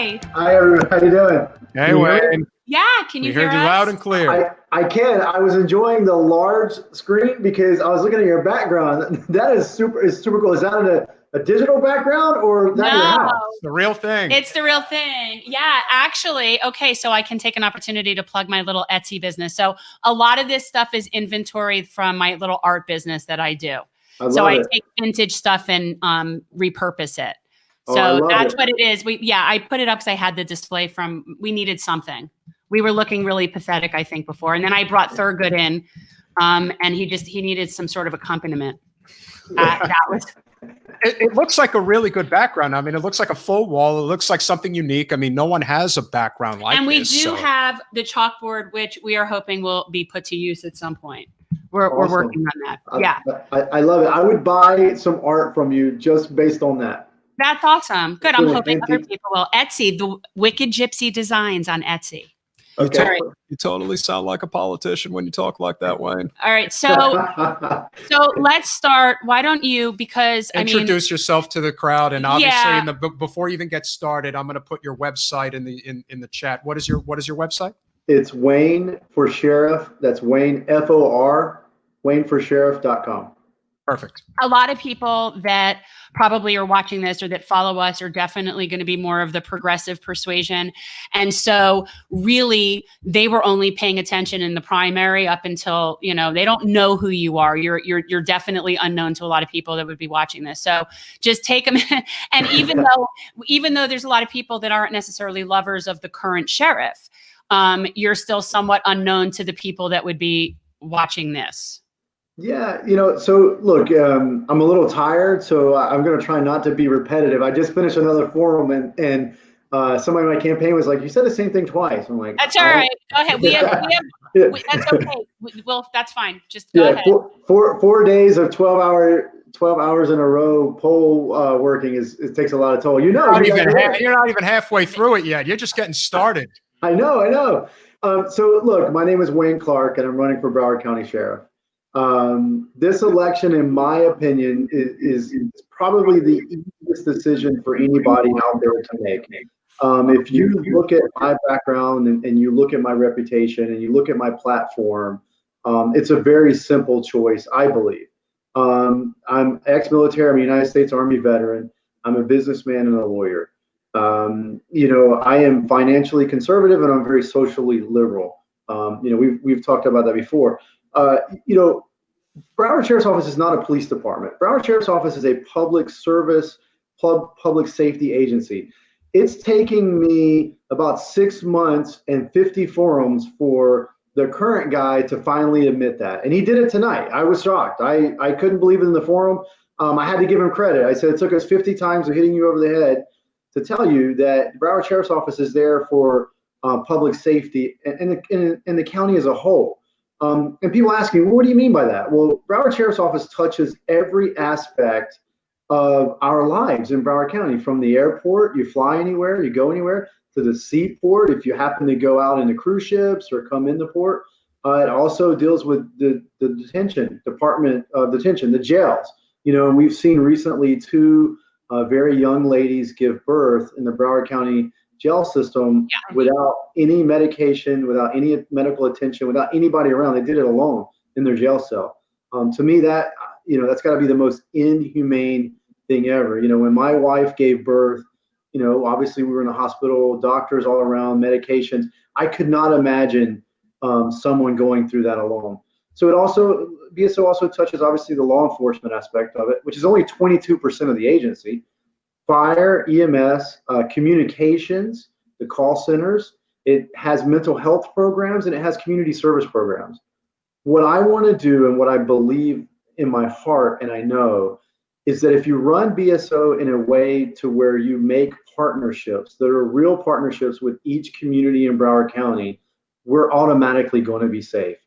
Hi. Hi, everyone. How you doing? Hey, Wayne. Yeah, can you We hear heard you us? loud and clear. I can. I was enjoying the large screen because I was looking at your background. That is super cool. Is that a digital background or that your house? It's the real thing. It's the real thing. Yeah, actually. Okay, so I can take an opportunity to plug my little Etsy business. So a lot of this stuff is inventory from my little art business that I do. I take vintage stuff and repurpose it. So that's what it is. I put it up because I had the display we needed something. We were looking really pathetic, I think, before. And then I brought Thurgood in, and he needed some sort of accompaniment. It looks like a really good background. I mean, it looks like a full wall. It looks like something unique. I mean, no one has a background like this. And we do have the chalkboard, which we are hoping will be put to use at some point. We're working on that. Yeah. I love it. I would buy some art from you just based on that. That's awesome. Good. I'm hoping other people will. Etsy, the Wicked Gypsy Designs on Etsy. Okay. You totally sound like a politician when you talk like that, Wayne. All right. So let's start. Why don't you, because introduce yourself to the crowd, and obviously before you even get started, I'm going to put your website in the chat. What is your website? It's Wayne for Sheriff. That's Wayne FOR, WayneForSheriff.com. Perfect. A lot of people that probably are watching this or that follow us are definitely going to be more of the progressive persuasion. And so really they were only paying attention in the primary up until, they don't know who you are. You're definitely unknown to a lot of people that would be watching this. So just take them. And even though there's a lot of people that aren't necessarily lovers of the current sheriff, you're still somewhat unknown to the people that would be watching this. Yeah, so look, I'm a little tired, so I'm going to try not to be repetitive. I just finished another forum, and somebody in my campaign was like, "You said the same thing twice." I'm like, "That's all right. Go ahead. That's okay. That's fine. Just go ahead." 4 days of 12 hours in a row poll working it takes a lot of toll. You're not even halfway through it yet. You're just getting started. I know. So look, my name is Wayne Clark, and I'm running for Broward County Sheriff. This election, in my opinion, is probably the easiest decision for anybody out there to make. If you look at my background and you look at my reputation and you look at my platform, it's a very simple choice, I believe. I'm ex-military. I'm a United States Army veteran. I'm a businessman and a lawyer. I am financially conservative and I'm very socially liberal. We've talked about that before. Broward Sheriff's Office is not a police department. Broward Sheriff's Office is a public service, public safety agency. It's taking me about 6 months and 50 forums for the current guy to finally admit that. And he did it tonight. I was shocked. I couldn't believe it in the forum. I had to give him credit. I said, it took us 50 times of hitting you over the head to tell you that Broward Sheriff's Office is there for public safety and the county as a whole. And people ask me, well, what do you mean by that? Well, Broward Sheriff's Office touches every aspect of our lives in Broward County, from the airport, you fly anywhere, you go anywhere, to the seaport, if you happen to go out into cruise ships or come into port. It also deals with the Department of Detention, the jails. And we've seen recently 2 very young ladies give birth in the Broward County jail system without any medication, without any medical attention, without anybody around. They did it alone in their jail cell. To me, that's got to be the most inhumane thing ever. When my wife gave birth, obviously we were in a hospital, doctors all around, medications. I could not imagine someone going through that alone. So BSO also touches obviously the law enforcement aspect of it, which is only 22% of the agency. Fire, EMS, communications, the call centers. It has mental health programs and it has community service programs. What I want to do and what I believe in my heart and I know is that if you run BSO in a way to where you make partnerships that are real partnerships with each community in Broward County, we're automatically going to be safe.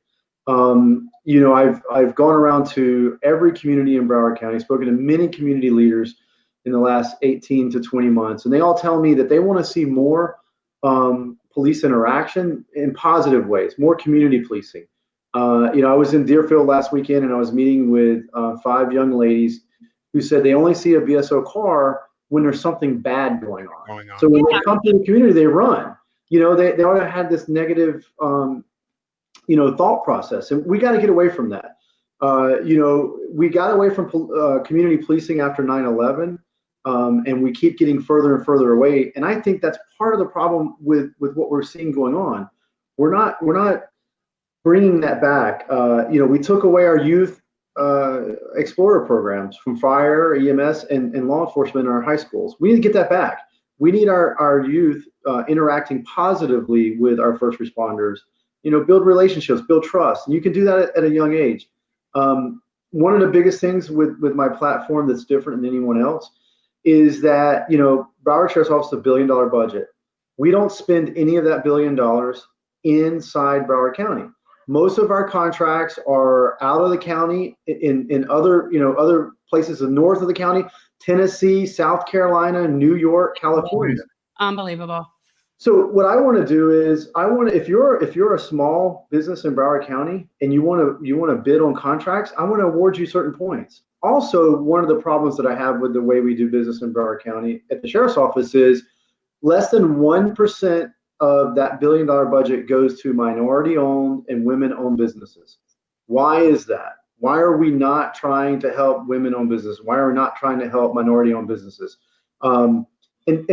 I've gone around to every community in Broward County, spoken to many community leaders in the last 18 to 20 months. And they all tell me that they want to see more police interaction in positive ways, more community policing. I was in Deerfield last weekend and I was meeting with 5 young ladies who said they only see a BSO car when there's something bad going on. Going on. So when they come to the community, they run. They already had this negative, thought process, and we got to get away from that. We got away from community policing after 9/11, and we keep getting further and further away. And I think that's part of the problem with what we're seeing going on. We're not bringing that back. We took away our youth explorer programs from fire, EMS, and law enforcement in our high schools. We need to get that back. We need our youth interacting positively with our first responders. Build relationships, build trust, and you can do that at a young age. One of the biggest things with my platform that's different than anyone else is that Broward Sheriff's Office is $1 billion budget. We don't spend any of that $1 billion inside Broward County. Most of our contracts are out of the county in other places north of the county, Tennessee, South Carolina, New York, California. Unbelievable. So what I want to do is if you're a small business in Broward County and you want to bid on contracts, I want to award you certain points. Also, one of the problems that I have with the way we do business in Broward County at the Sheriff's Office is less than 1% of that $1 billion budget goes to minority-owned and women-owned businesses. Why is that? Why are we not trying to help women-owned businesses? Why are we not trying to help minority-owned businesses? And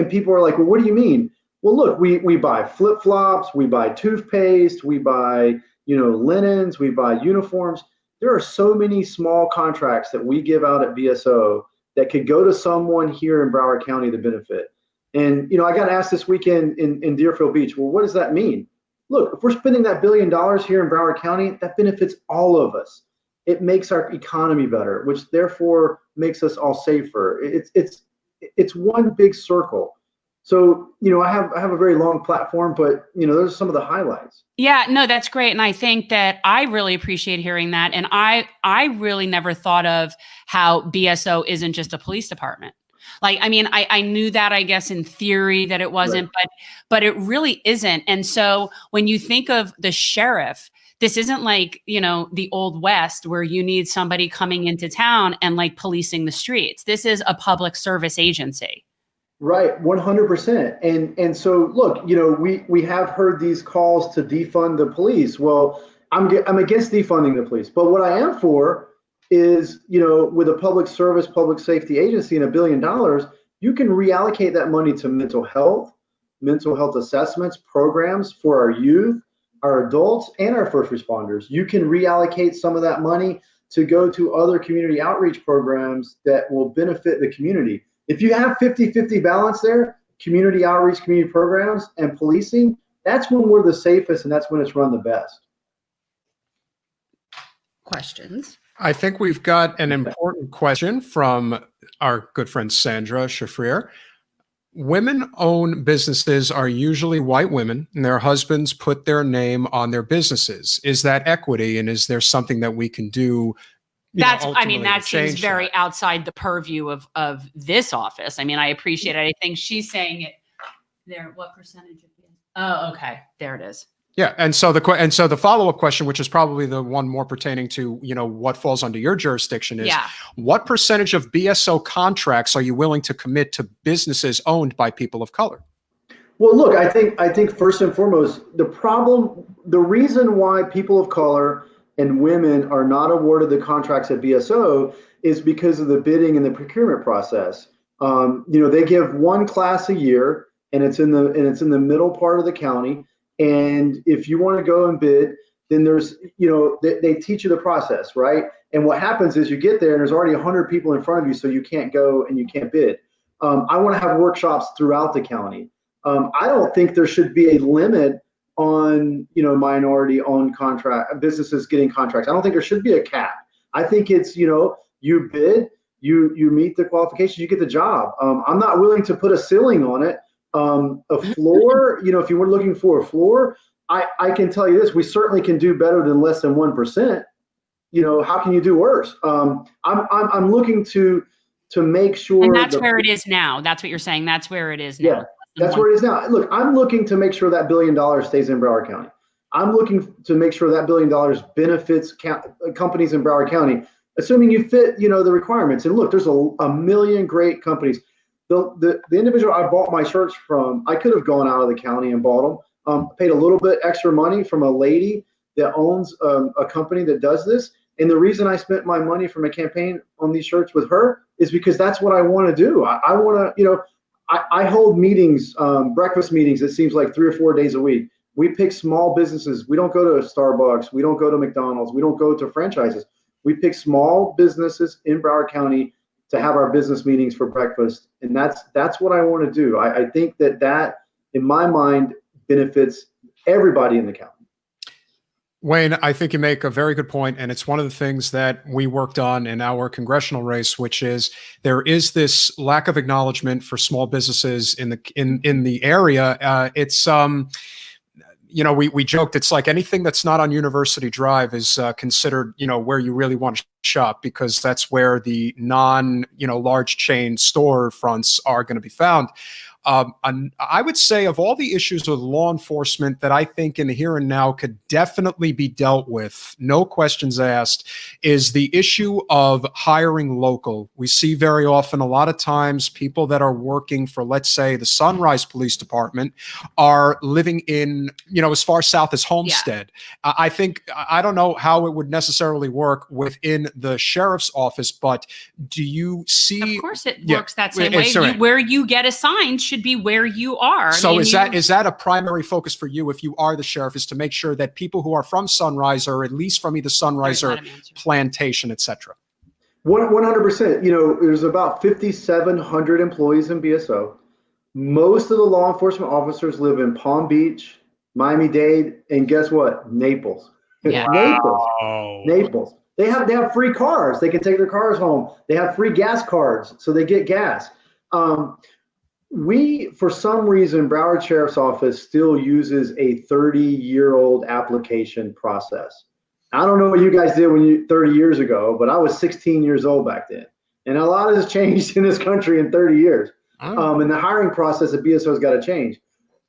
people are like, well, what do you mean? Well, look, we buy flip-flops, we buy toothpaste, we buy linens, we buy uniforms. There are so many small contracts that we give out at BSO that could go to someone here in Broward County to benefit. And, I got asked this weekend in Deerfield Beach, well, what does that mean? Look, if we're spending that $1 billion here in Broward County, that benefits all of us. It makes our economy better, which therefore makes us all safer. It's one big circle. So, I have a very long platform, but, those are some of the highlights. Yeah, no, that's great. And I think that I really appreciate hearing that. And I really never thought of how BSO isn't just a police department. Like, I mean, I knew that, I guess, in theory that it wasn't, Right. but it really isn't. And so when you think of the sheriff, this isn't like, the Old West where you need somebody coming into town and like policing the streets. This is a public service agency. Right, 100%. And so look, we have heard these calls to defund the police. Well, I'm against defunding the police, but what I am for is, with a public service, public safety agency and $1 billion, you can reallocate that money to mental health assessments, programs for our youth, our adults, and our first responders. You can reallocate some of that money to go to other community outreach programs that will benefit the community. If you have 50-50 balance there, community outreach, community programs, and policing, that's when we're the safest and that's when it's run the best. Questions? I think we've got an important question from our good friend Sandra Shafrir. Women-owned businesses are usually white women, and their husbands put their name on their businesses. Is that equity, and is there something that we can do? That seems very outside the purview of this office. I mean, I appreciate it. I think she's saying it there. What percentage of it? Oh, okay. There it is. Yeah. And so the follow-up question, which is probably the one more pertaining to, what falls under your jurisdiction is, what percentage of BSO contracts are you willing to commit to businesses owned by people of color? Well, look, I think first and foremost, the reason why people of color and women are not awarded the contracts at BSO is because of the bidding and the procurement process. They give one class a year, and it's in the middle part of the county. And if you want to go and bid, then there's, they teach you the process, right? And what happens is you get there and there's already 100 people in front of you, so you can't go and you can't bid. I want to have workshops throughout the county. I don't think there should be a limit on, minority-owned contract businesses getting contracts. I don't think there should be a cap. I think it's, you bid, you meet the qualifications, you get the job. I'm not willing to put a ceiling on it. A floor, if you were looking for a floor, I can tell you this: we certainly can do better than less than 1%. How can you do worse? I'm looking to make sure. And that's where it is now. That's what you're saying. That's where it is now. Yeah. That's where it is now. Look, I'm looking to make sure that $1 billion stays in Broward County. I'm looking to make sure that $1 billion benefits companies in Broward County, assuming you fit, the requirements. And look, there's a million great companies. the individual I bought my shirts from, I could have gone out of the county and bought them. Paid a little bit extra money from a lady that owns a company that does this. And the reason I spent my money from a campaign on these shirts with her is because that's what I want to do. I want to, I hold meetings, breakfast meetings, it seems like 3 or 4 days a week. We pick small businesses. We don't go to Starbucks. We don't go to McDonald's. We don't go to franchises. We pick small businesses in Broward County to have our business meetings for breakfast. And that's what I want to do. I think that, in my mind, benefits everybody in the county. Wayne, I think you make a very good point, and it's one of the things that we worked on in our congressional race, which is there is this lack of acknowledgement for small businesses in the area. We joked it's like anything that's not on University Drive is considered, where you really want to shop, because that's where the large chain store fronts are going to be found. And I would say of all the issues with law enforcement that I think in the here and now could definitely be dealt with, no questions asked, is the issue of hiring local. We see very often, a lot of times, people that are working for, let's say, the Sunrise Police Department are living in, as far south as Homestead. Yeah. I don't know how it would necessarily work within the sheriff's office, but do you see? Of course it works that same way. Where you get assigned should be where you are. So is that a primary focus for you, if you are the sheriff, is to make sure that people who are from Sunrise, or at least from either Sunrise or Plantation, et cetera? 100%. There's about 5,700 employees in BSO. Most of the law enforcement officers live in Palm Beach, Miami-Dade, and guess what? Naples. Yeah. Naples. They have free cars. They can take their cars home. They have free gas cards, so they get gas. For some reason, Broward Sheriff's Office still uses a 30-year-old application process. I don't know what you guys did 30 years ago, but I was 16 years old back then. And a lot has changed in this country in 30 years. And the hiring process at BSO has got to change.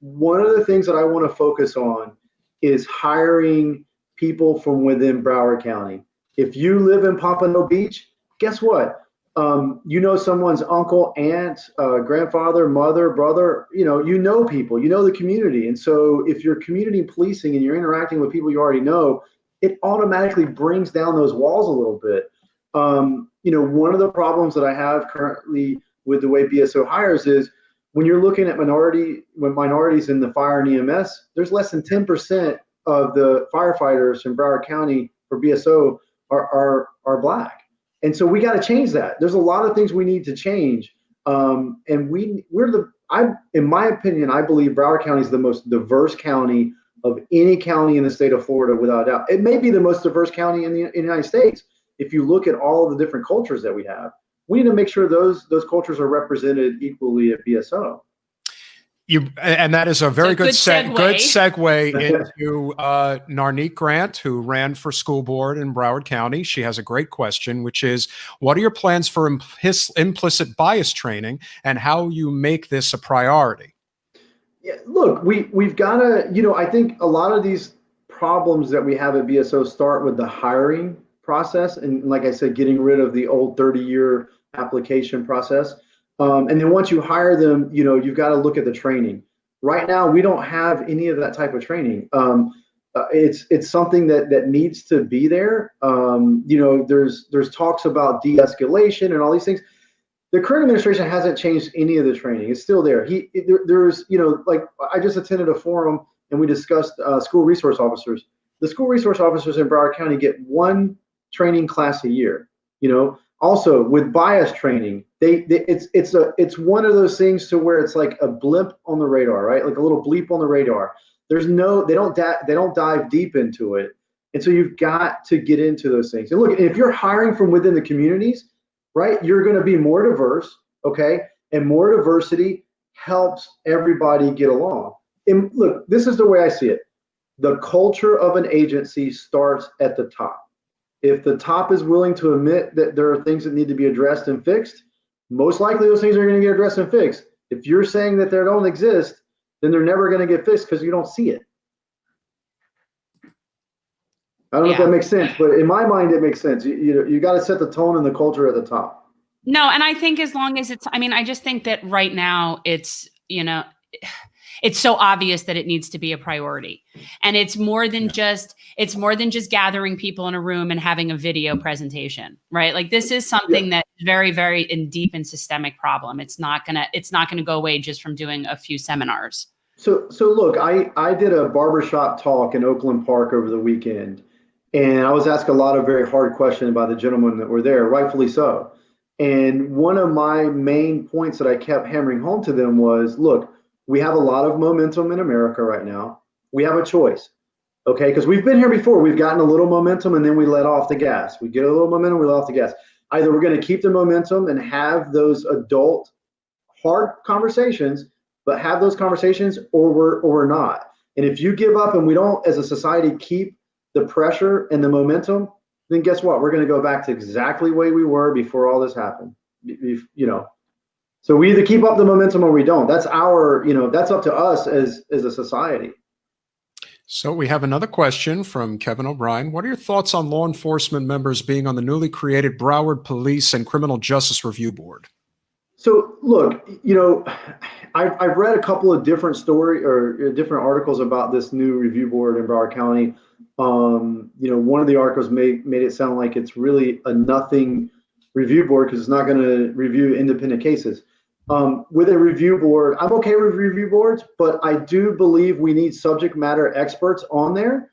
One of the things that I want to focus on is hiring people from within Broward County. If you live in Pompano Beach, guess what? Someone's uncle, aunt, grandfather, mother, brother, people, the community. And so if you're community policing and you're interacting with people you already know, it automatically brings down those walls a little bit. One of the problems that I have currently with the way BSO hires is when you're looking at minorities in the fire and EMS, there's less than 10% of the firefighters in Broward County for BSO are Black. And so we got to change that. There's a lot of things we need to change. In my opinion, I believe Broward County is the most diverse county of any county in the state of Florida, without a doubt. It may be the most diverse county in the United States. If you look at all of the different cultures that we have, we need to make sure those cultures are represented equally at BSO. And that is a very good segue into Narneek Grant, who ran for school board in Broward County. She has a great question, which is, what are your plans for implicit bias training, and how you make this a priority? Yeah, look, we've got to, I think a lot of these problems that we have at BSO start with the hiring process. And like I said, getting rid of the old 30-year application process. And then once you hire them, you've got to look at the training. Right now, we don't have any of that type of training. It's something that needs to be there. There's talks about de-escalation and all these things. The current administration hasn't changed any of the training. It's still there. There's like I just attended a forum and we discussed school resource officers. The school resource officers in Broward County get one training class a year. Also, with bias training, it's one of those things to where it's like a blimp on the radar, right? Like a little bleep on the radar. They don't dive deep into it, and so you've got to get into those things. And look, if you're hiring from within the communities, right, you're going to be more diverse, okay? And more diversity helps everybody get along. And look, this is the way I see it. The culture of an agency starts at the top. If the top is willing to admit that there are things that need to be addressed and fixed, most likely those things are going to get addressed and fixed. If you're saying that they don't exist, then they're never going to get fixed because you don't see it. I don't know if that makes sense, but in my mind, it makes sense. You got to set the tone and the culture at the top. No, and I think as long as it's, I mean, I just think that right now it's, it's so obvious that it needs to be a priority. And it's more than just gathering people in a room and having a video presentation, right? Like this is something that's very, very in deep and systemic problem. It's not gonna go away just from doing a few seminars. So look, I did a barbershop talk in Oakland Park over the weekend, and I was asked a lot of very hard questions by the gentlemen that were there, rightfully so. And one of my main points that I kept hammering home to them was, look, we have a lot of momentum in America right now. We have a choice, okay? Because we've been here before. We've gotten a little momentum and then we let off the gas. We get a little momentum, we let off the gas. Either we're going to keep the momentum and have those adult hard conversations, but have those conversations, or we're not. And if you give up and we don't, as a society, keep the pressure and the momentum, then guess what? We're going to go back to exactly the way we were before all this happened. So we either keep up the momentum or we don't. That's that's up to us as a society. So we have another question from Kevin O'Brien. What are your thoughts on law enforcement members being on the newly created Broward Police and Criminal Justice Review Board? So look, I've read a couple of different different articles about this new review board in Broward County. One of the articles made it sound like it's really a nothing review board because it's not going to review independent cases. With a review board, I'm okay with review boards, but I do believe we need subject matter experts on there.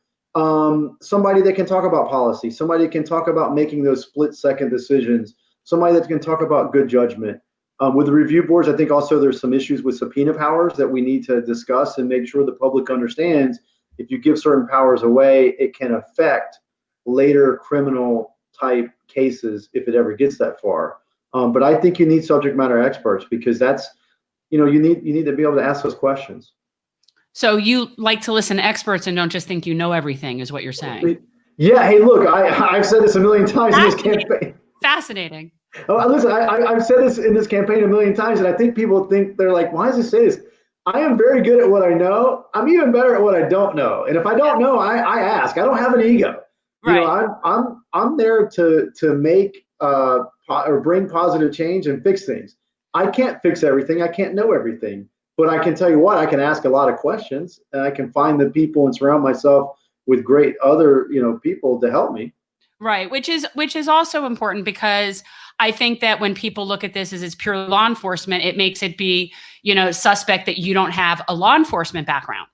Somebody that can talk about policy, somebody that can talk about making those split-second decisions, somebody that can talk about good judgment. With the review boards, I think also there's some issues with subpoena powers that we need to discuss and make sure the public understands if you give certain powers away, it can affect later criminal type cases if it ever gets that far. But I think you need subject matter experts because that's, you need to be able to ask those questions. So you like to listen to experts and don't just think you know everything is what you're saying. Yeah. Hey, look, I've said this a million times in this campaign. Fascinating. Oh, listen, I've said this in this campaign a million times, and I think people think they're like, why does he say this? I am very good at what I know. I'm even better at what I don't know. And if I don't know, I ask. I don't have an ego. Right. I'm there to make or bring positive change and fix things. I can't fix everything. I can't know everything, but I can tell you what, I can ask a lot of questions and I can find the people and surround myself with great other, people to help me. Right. Which is also important because I think that when people look at this as it's pure law enforcement, it makes it be, suspect that you don't have a law enforcement background.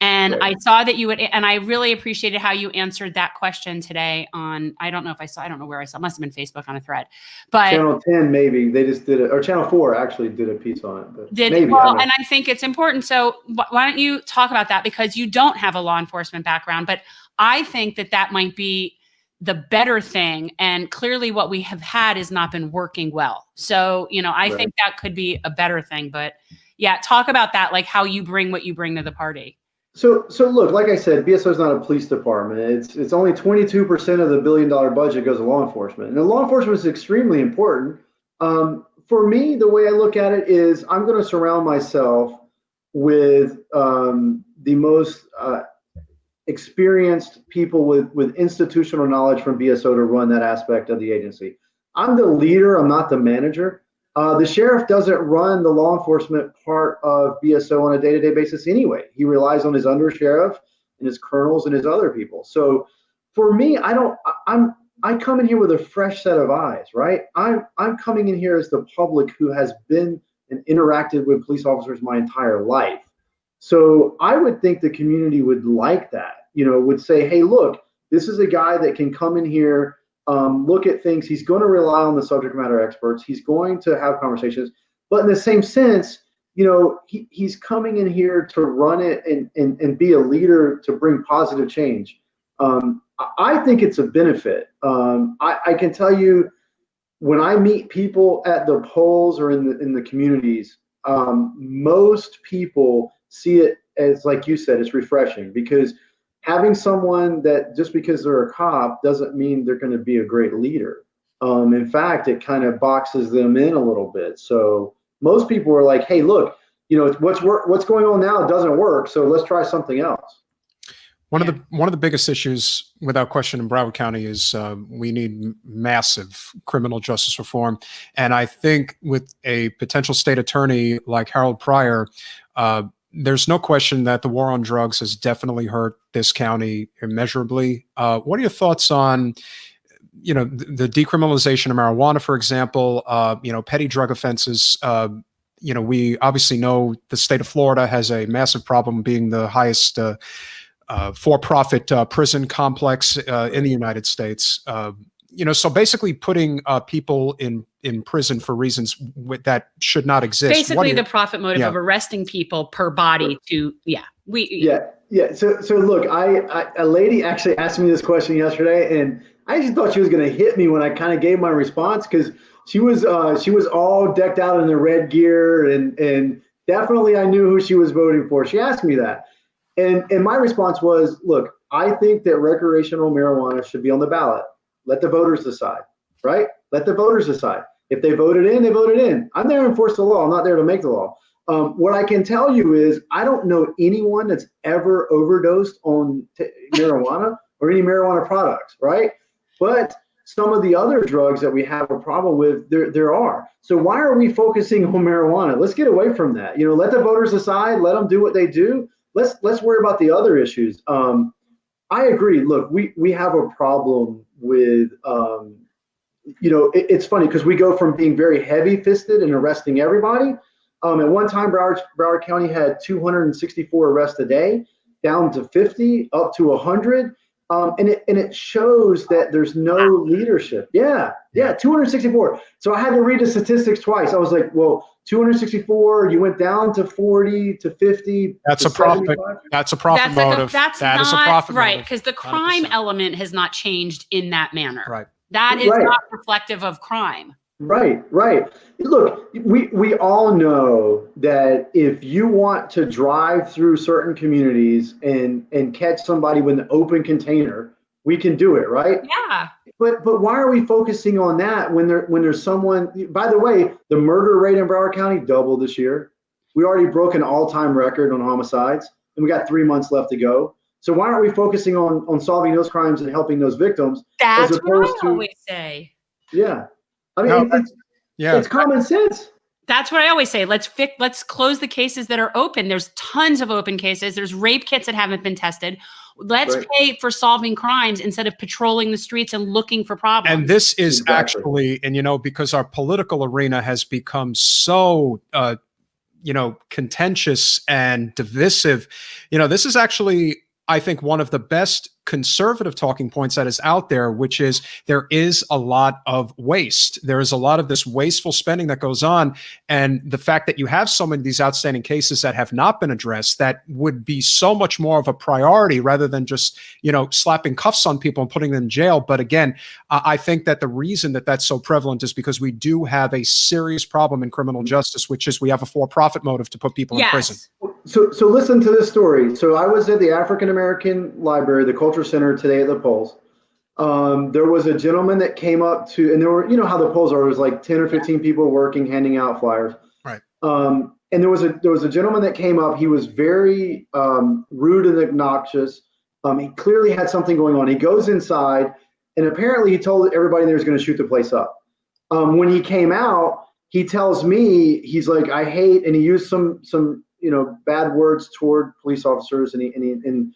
And Right. I saw that you would, and I really appreciated how you answered that question today on, I don't know where I saw, it must have been Facebook on a thread, but Channel 10, maybe they just did it, or Channel 4 actually did a piece on it, but maybe. And I think it's important. So why don't you talk about that? Because you don't have a law enforcement background, but I think that might be the better thing. And clearly what we have had has not been working well. So, I Right. think that could be a better thing, but yeah, talk about that, like how you bring what you bring to the party. So look, like I said, BSO is not a police department. It's only 22% of the $1 billion budget goes to law enforcement, and the law enforcement is extremely important. For me, the way I look at it is, I'm going to surround myself with the most experienced people with institutional knowledge from BSO to run that aspect of the agency. I'm the leader. I'm not the manager. The sheriff doesn't run the law enforcement part of BSO on a day-to-day basis anyway. He relies on his undersheriff and his colonels and his other people. So for me, I come in here with a fresh set of eyes, right? I'm coming in here as the public who has been and interacted with police officers my entire life. So I would think the community would like that, would say, hey, look, this is a guy that can come in here, look at things. He's going to rely on the subject matter experts. He's going to have conversations, but in the same sense, he's coming in here to run it and be a leader to bring positive change. I think it's a benefit. I can tell you, when I meet people at the polls or in the communities, most people see it as, like you said, it's refreshing, because having someone that just because they're a cop doesn't mean they're going to be a great leader. In fact, it kind of boxes them in a little bit. So most people are like, hey, look, what's going on now doesn't work, so let's try something else. One of the biggest issues, without question, in Broward County is we need massive criminal justice reform. And I think with a potential state attorney like Harold Pryor, there's no question that the war on drugs has definitely hurt this county immeasurably. What are your thoughts on, the decriminalization of marijuana, for example, petty drug offenses? We obviously know the state of Florida has a massive problem being the highest for-profit prison complex in the United States. So basically putting people in prison for reasons that should not exist. Basically, the profit motive of arresting people per body to So look, a lady actually asked me this question yesterday, and I just thought she was going to hit me when I kind of gave my response, because she was all decked out in the red gear, and definitely I knew who she was voting for. She asked me that. And my response was, look, I think that recreational marijuana should be on the ballot. Let the voters decide, right? Let the voters decide. If they voted in, they voted in. I'm there to enforce the law. I'm not there to make the law. What I can tell you is I don't know anyone that's ever overdosed on marijuana or any marijuana products, right? But some of the other drugs that we have a problem with, there are. So why are we focusing on marijuana? Let's get away from that. Let the voters decide. Let them do what they do. Let's worry about the other issues. I agree. Look, we have a problem with, it's funny because we go from being very heavy-fisted and arresting everybody. At one time, Broward County had 264 arrests a day, down to 50, up to 100. And it shows that there's no leadership. Yeah, 264. So I had to read the statistics twice. I was like, well, 264, you went down to 40 to 50. That's a profit. That's a profit motive. That is a profit motive. Right, because the crime 100%. Element has not changed in that manner. Right. That is not reflective of crime. Right. Look, we all know that if you want to drive through certain communities and catch somebody with an open container, we can do it, right? Yeah. But why are we focusing on that when there's someone? By the way, the murder rate in Broward County doubled this year. We already broke an all-time record on homicides, and we got 3 months left to go. So why aren't we focusing on solving those crimes and helping those victims? That's what I always say. Yeah. I mean, it's common sense. That's what I always say. Let's close the cases that are open. There's tons of open cases. There's rape kits that haven't been tested. Let's pay for solving crimes instead of patrolling the streets and looking for problems. And this is actually, because our political arena has become so, contentious and divisive, this is actually, I think, one of the best conservative talking points that is out there, which is there is a lot of waste. There is a lot of this wasteful spending that goes on. And the fact that you have so many of these outstanding cases that have not been addressed, that would be so much more of a priority rather than just, slapping cuffs on people and putting them in jail. But again, I think that the reason that that's so prevalent is because we do have a serious problem in criminal justice, which is we have a for-profit motive to put people in prison. So listen to this story. So I was at the African American Library, the Culture Center today at the polls. There was a gentleman that came up to, and there were, how the polls are, there was like 10 or 15 people working, handing out flyers. Right. And there was a gentleman that came up. He was very rude and obnoxious. He clearly had something going on. He goes inside, and apparently he told everybody there was going to shoot the place up. When he came out, he tells me, he's like, I hate, and he used some bad words toward police officers, and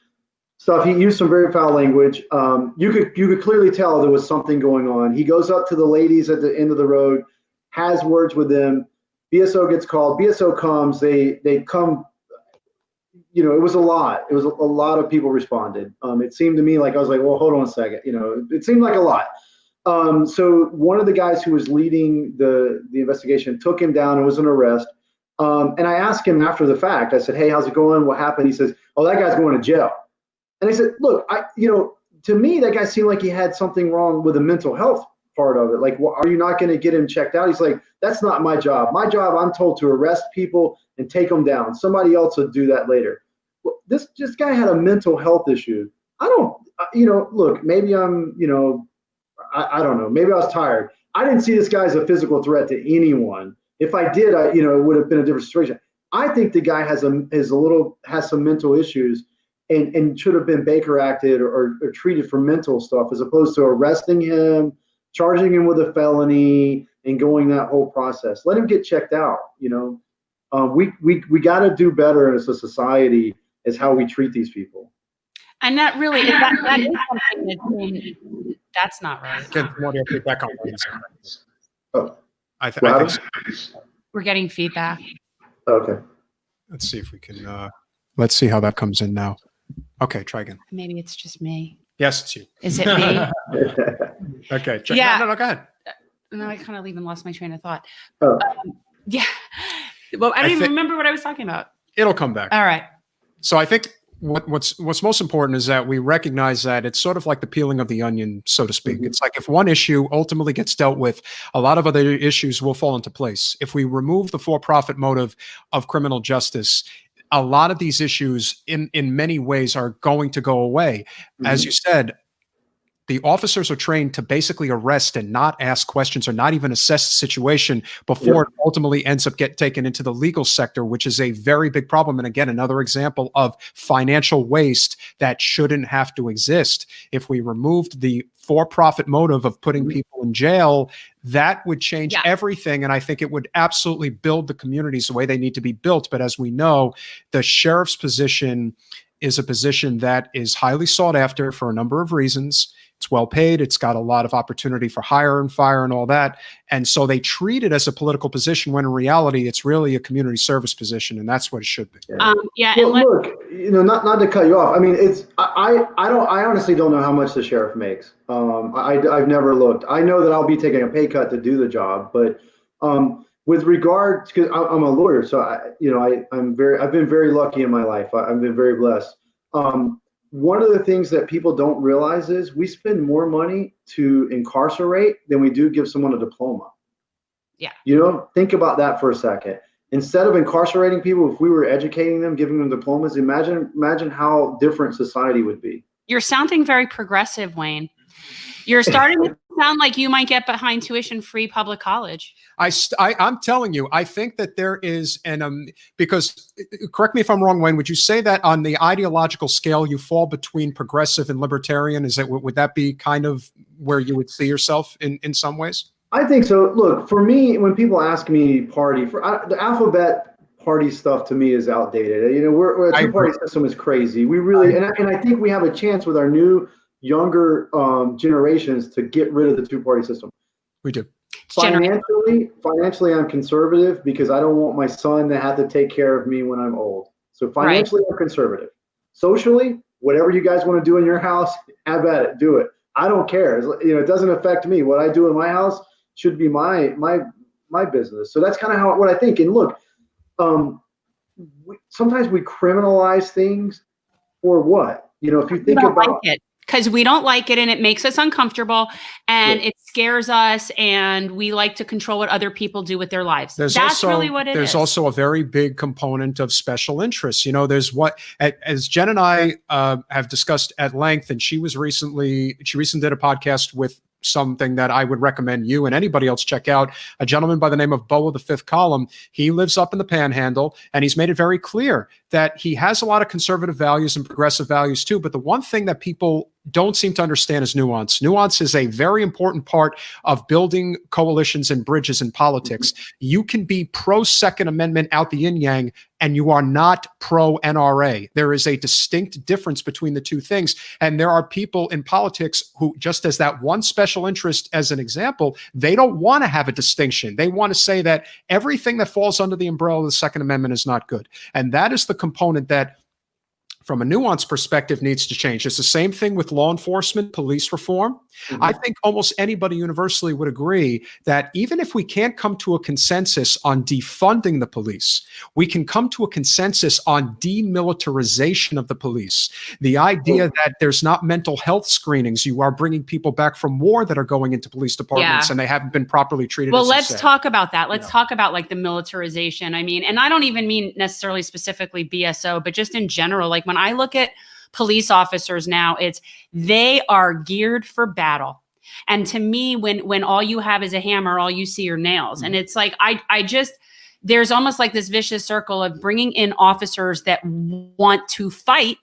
stuff. He used some very foul language. You could clearly tell there was something going on. He goes up to the ladies at the end of the road, has words with them. BSO gets called. BSO comes. They come. It was a lot. It was a lot of people responded. It seemed to me like I was like, well, hold on a second. It seemed like a lot. So one of the guys who was leading the investigation took him down. It was an arrest. And I asked him after the fact. I said, hey, how's it going? What happened? He says, oh, that guy's going to jail. And I said, look, to me, that guy seemed like he had something wrong with the mental health part of it. Like, well, are you not going to get him checked out? He's like, that's not my job. My job, I'm told to arrest people and take them down. Somebody else will do that later. Well, this guy had a mental health issue. I don't, look, maybe I'm, I don't know. Maybe I was tired. I didn't see this guy as a physical threat to anyone. If I did, it would have been a different situation. I think the guy has some mental issues. and should have been Baker acted or treated for mental stuff, as opposed to arresting him, charging him with a felony, and going that whole process. Let him get checked out. We got to do better as a society as how we treat these people. And that really is that is something that's not right. Get more feedback on Oh, I think so. We're getting feedback. Okay. Let's see if we can. Let's see how that comes in now. Okay, try again. Maybe it's just me. Yes, it's you. Is it me? Okay. Check. Yeah. No, go ahead. No, I kind of even lost my train of thought. Oh. Yeah. Well, I don't even remember what I was talking about. It'll come back. All right. So I think what's most important is that we recognize that it's sort of like the peeling of the onion, so to speak. Mm-hmm. It's like if one issue ultimately gets dealt with, a lot of other issues will fall into place. If we remove the for-profit motive of criminal justice, a lot of these issues in many ways are going to go away. Mm-hmm. As you said, the officers are trained to basically arrest and not ask questions or not even assess the situation before it ultimately ends up getting taken into the legal sector, which is a very big problem. And again, another example of financial waste that shouldn't have to exist. If we removed the for-profit motive of putting people in jail, that would change everything. And I think it would absolutely build the communities the way they need to be built. But as we know, the sheriff's position is a position that is highly sought after for a number of reasons. It's well paid. It's got a lot of opportunity for hire and fire and all that. And so they treat it as a political position when in reality, it's really a community service position. And that's what it should be. Well, look, not to cut you off. I mean, I honestly don't know how much the sheriff makes. I've never looked. I know that I'll be taking a pay cut to do the job, but with regard, because I'm a lawyer, so I've been very lucky in my life. I've been very blessed. One of the things that people don't realize is we spend more money to incarcerate than we do give someone a diploma. Yeah. Think about that for a second. Instead of incarcerating people, if we were educating them, giving them diplomas, imagine how different society would be. You're sounding very progressive, Wayne. You're starting to sound like you might get behind tuition-free public college. I'm telling you, I think that there is because correct me if I'm wrong, Wayne, would you say that on the ideological scale, you fall between progressive and libertarian? Would that be kind of where you would see yourself in some ways? I think so. Look, for me, when people ask me party, the alphabet party stuff to me is outdated. We're a two-party system is crazy. We really, and I think we have a chance with our new younger generations to get rid of the two-party system. We do. Financially, I'm conservative because I don't want my son to have to take care of me when I'm old. So financially, I'm conservative. Socially, whatever you guys want to do in your house, have at it, do it. I don't care. It doesn't affect me. What I do in my house should be my business. So that's kind of what I think. And look, sometimes we criminalize things for what? If you think about it. Because we don't like it and it makes us uncomfortable and it scares us and we like to control what other people do with their lives. That's really what it is. There's also a very big component of special interests. There's as Jen and I have discussed at length, and she recently did a podcast with something that I would recommend you and anybody else check out, a gentleman by the name of Bo of the Fifth Column. He lives up in the Panhandle, and he's made it very clear that he has a lot of conservative values and progressive values too. But the one thing that people don't seem to understand is nuance. Nuance is a very important part of building coalitions and bridges in politics. You can be pro Second Amendment out the yin yang, and you are not pro NRA. There is a distinct difference between the two things. And there are people in politics who, just as that one special interest as an example, they don't want to have a distinction. They want to say that everything that falls under the umbrella of the Second Amendment is not good. And that is the component that, from a nuance perspective, needs to change. It's the same thing with law enforcement, police reform. I think almost anybody universally would agree that even if we can't come to a consensus on defunding the police, we can come to a consensus on demilitarization of the police. The idea that there's not mental health screenings, you are bringing people back from war that are going into police departments and they haven't been properly treated. Well, let's talk about that. Let's talk about like the militarization. I mean, and I don't even mean necessarily specifically BSO, but just in general, like when I look at police officers now, they are geared for battle. And to me, when all you have is a hammer, all you see are nails. And it's like, there's almost like this vicious circle of bringing in officers that want to fight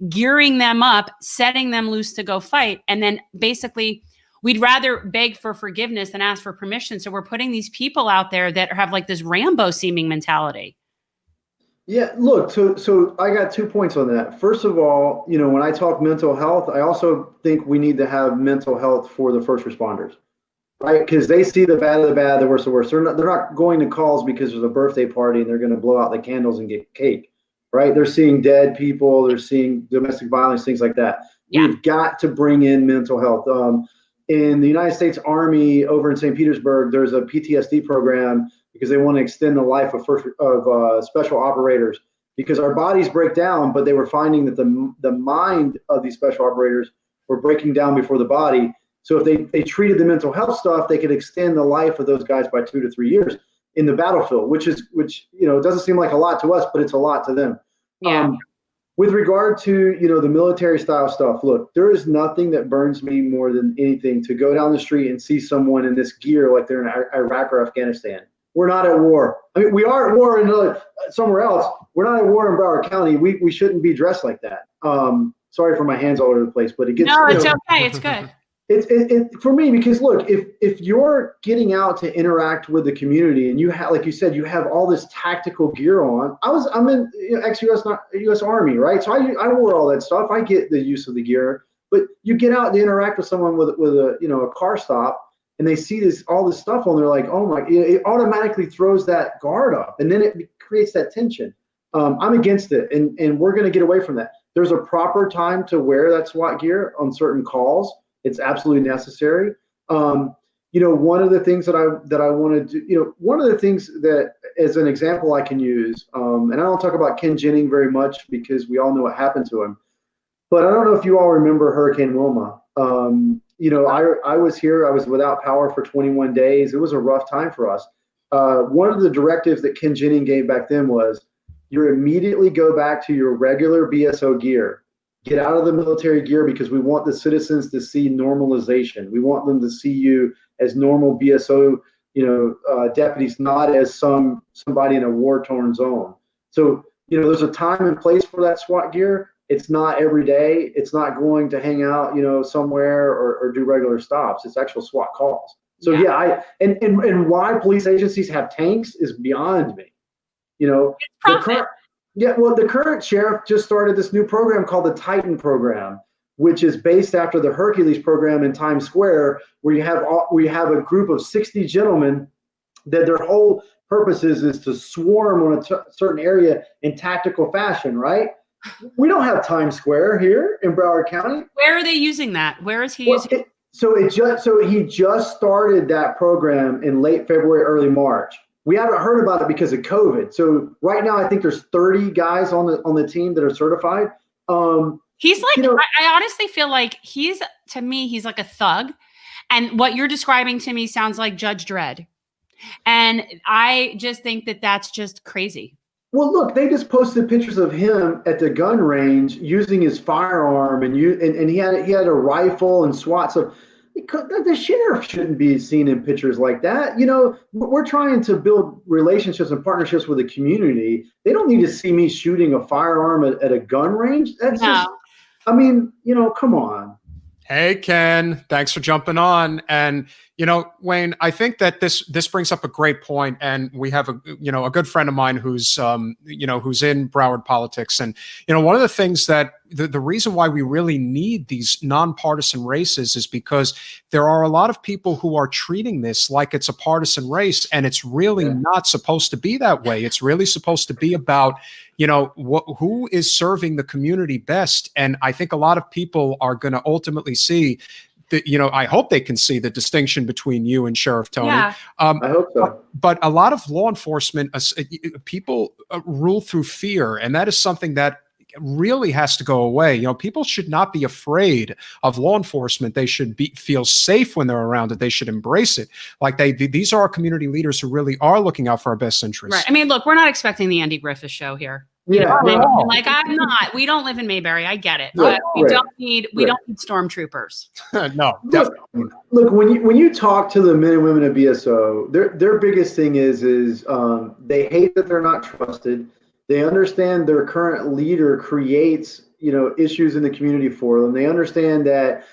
gearing them up, setting them loose to go fight. And then basically we'd rather beg for forgiveness than ask for permission. So we're putting these people out there that have like this Rambo seeming mentality. Yeah, look, so I got 2 points on that. First of all, when I talk mental health, I also think we need to have mental health for the first responders, right? Because they see the bad of the bad, the worst of the worst. They're not going to calls because there's a birthday party and they're going to blow out the candles and get cake, right? They're seeing dead people, they're seeing domestic violence, things like that. Yeah. We've got to bring in mental health. In the United States Army over in St. Petersburg, there's a PTSD program because they want to extend the life of special operators, because our bodies break down, but they were finding that the mind of these special operators were breaking down before the body. So if they treated the mental health stuff, they could extend the life of those guys by 2 to 3 years in the battlefield, which it doesn't seem like a lot to us, but it's a lot to them. Yeah. With regard to the military style stuff, look, there is nothing that burns me more than anything to go down the street and see someone in this gear like they're in Iraq or Afghanistan. We're not at war. I mean, we are at war in somewhere else. We're not at war in Broward County. We shouldn't be dressed like that. Sorry for my hands all over the place, but it gets. No, it's okay. It's good. It's for me, because look, if you're getting out to interact with the community and you have, like you said, you have all this tactical gear on. I'm in ex-US Army, right? So I wore all that stuff. I get the use of the gear, but you get out to interact with someone with a car stop, and they see all this stuff on, they're like, oh my, it automatically throws that guard up, and then it creates that tension. I'm against it, and we're going to get away from that. There's a proper time to wear that SWAT gear on certain calls. It's absolutely necessary. One of the things that I want to do, one of the things that, as an example, I can use, and I don't talk about Ken Jennings very much because we all know what happened to him, but I don't know if you all remember Hurricane Wilma. I was here. I was without power for 21 days. It was a rough time for us. One of the directives that Ken Jennings gave back then was, you immediately go back to your regular BSO gear. Get out of the military gear, because we want the citizens to see normalization. We want them to see you as normal BSO, deputies, not as somebody in a war-torn zone. So, there's a time and place for that SWAT gear. It's not every day. It's not going to hang out, somewhere or do regular stops. It's actual SWAT calls. So and why police agencies have tanks is beyond me. The current sheriff just started this new program called the Titan program, which is based after the Hercules program in Times Square, where you have a group of 60 gentlemen that their whole purpose is to swarm on a certain area in tactical fashion, right? We don't have Times Square here in Broward County. Where are they using that? Where is he using it? So he just started that program in late February, early March. We haven't heard about it because of COVID. So right now, I think there's 30 guys on the team that are certified. He's like, I honestly feel like to me, he's like a thug. And what you're describing to me sounds like Judge Dredd. And I just think that that's just crazy. Well, look, they just posted pictures of him at the gun range using his firearm, and he had a rifle and SWAT. So the sheriff shouldn't be seen in pictures like that. We're trying to build relationships and partnerships with the community. They don't need to see me shooting a firearm at a gun range. That's just, come on. Hey, Ken, thanks for jumping on. And, Wayne, I think that this brings up a great point. And we have a good friend of mine who's in Broward politics. And, one of the things that the reason why we really need these nonpartisan races is because there are a lot of people who are treating this like it's a partisan race, and it's really not supposed to be that way. It's really supposed to be about, who is serving the community best. And I think a lot of people are going to ultimately see that, I hope they can see the distinction between you and Sheriff Tony. Yeah. I hope so. But a lot of law enforcement, people rule through fear. And that is something that really has to go away. People should not be afraid of law enforcement. They should feel safe when they're around it. They should embrace it. Like these are our community leaders who really are looking out for our best interests. Right. I mean, look, we're not expecting the Andy Griffith show here. Yeah. Like I'm not. We don't live in Mayberry. I get it. But we don't need stormtroopers. No, definitely. Look, when you talk to the men and women of BSO, their biggest thing is they hate that they're not trusted. They understand their current leader creates, issues in the community for them. They understand that,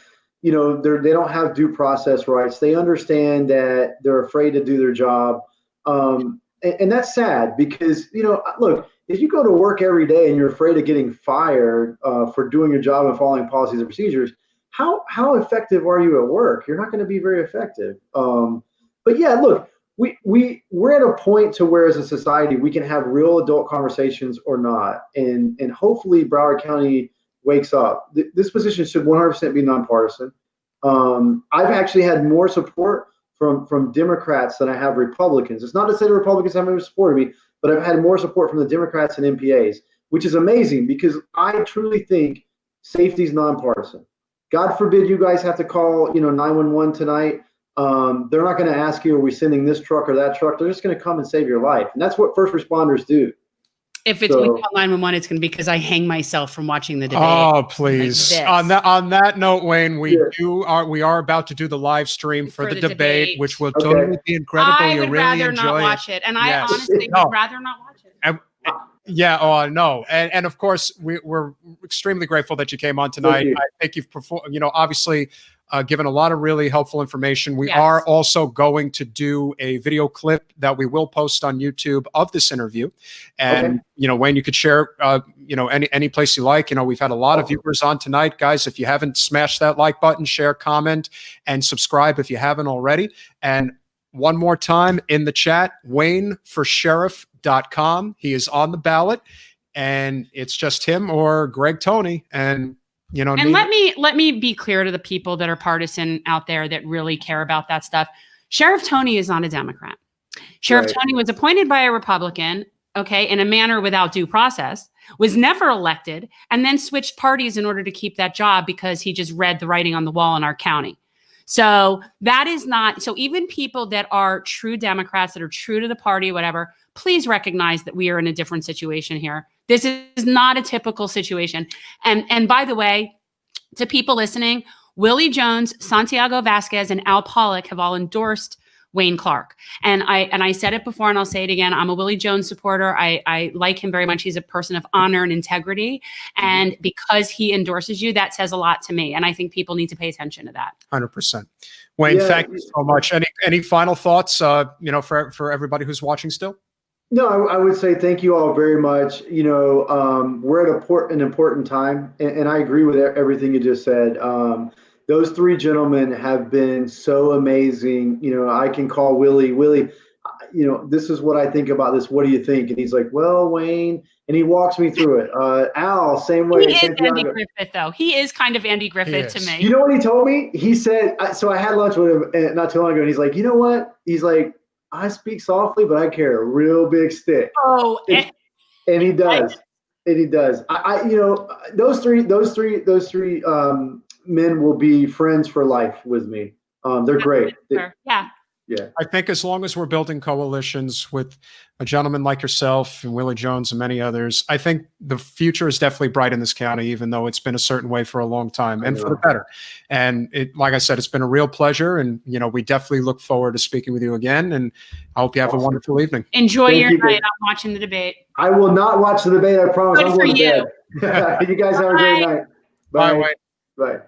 they don't have due process rights. They understand that they're afraid to do their job. And that's sad because, look, if you go to work every day and you're afraid of getting fired for doing your job and following policies and procedures, how effective are you at work? You're not going to be very effective. But yeah, look, we're at a point to where as a society we can have real adult conversations or not, and hopefully Broward County wakes up. This position should 100% be nonpartisan. I've actually had more support from Democrats than I have Republicans. It's not to say the Republicans haven't supported me, but I've had more support from the Democrats and MPAs, which is amazing because I truly think safety is nonpartisan. God forbid you guys have to call 911 tonight. They're not going to ask you, are we sending this truck or that truck? They're just going to come and save your life. And that's what first responders do. If it's we call 911, it's going to be because I hang myself from watching the debate. Oh, please. Like on that note, Wayne, we are about to do the live stream for the debate, which will totally be incredible. I You'll would really rather enjoy not watch it. And I honestly would rather not watch it. Yeah. Oh, no. And of course, we're extremely grateful that you came on tonight. I think you've performed, obviously given a lot of really helpful information. We are also going to do a video clip that we will post on YouTube of this interview. And, Wayne, you could share, any place you like. We've had a lot of viewers on tonight. Guys, if you haven't smashed that like button, share, comment, and subscribe if you haven't already. And one more time in the chat, WayneForSheriff.com. He is on the ballot, and it's just him or Greg Tony. And and let me be clear to the people that are partisan out there that really care about that stuff. Sheriff Tony is not a Democrat. Sheriff Tony was appointed by a Republican, in a manner without due process, was never elected, and then switched parties in order to keep that job because he just read the writing on the wall in our county. So that is not, so even people that are true Democrats, that are true to the party, whatever, please recognize that we are in a different situation here. This is not a typical situation. And by the way, to people listening, Willie Jones, Santiago Vasquez, and Al Pollack have all endorsed Wayne Clark. And I said it before and I'll say it again. I'm a Willie Jones supporter. I like him very much. He's a person of honor and integrity. And because he endorses you, that says a lot to me. And I think people need to pay attention to that. 100%. Wayne, thank you so much. Any final thoughts, for everybody who's watching still? No, I would say thank you all very much. We're at an important time, and I agree with everything you just said. Those three gentlemen have been so amazing. I can call Willie, this is what I think about this. What do you think? And he's like, well, Wayne, and he walks me through it. Al, same way. He is Andy Griffith, though. He is kind of Andy Griffith to me. You know what he told me? He said, so I had lunch with him not too long ago, and he's like, you know what? He's like, I speak softly, but I carry a real big stick. Oh, and he does. And he does. Those three men will be friends for life with me. They're great. Yeah. I think as long as we're building coalitions with a gentleman like yourself and Willie Jones and many others, I think the future is definitely bright in this county, even though it's been a certain way for a long time and for the better. And like I said, it's been a real pleasure. And, we definitely look forward to speaking with you again. And I hope you have a wonderful evening. Enjoy your night. I'm watching the debate. I will not watch the debate. I promise. Good for you. You guys have a great night. Bye. Bye. Bye.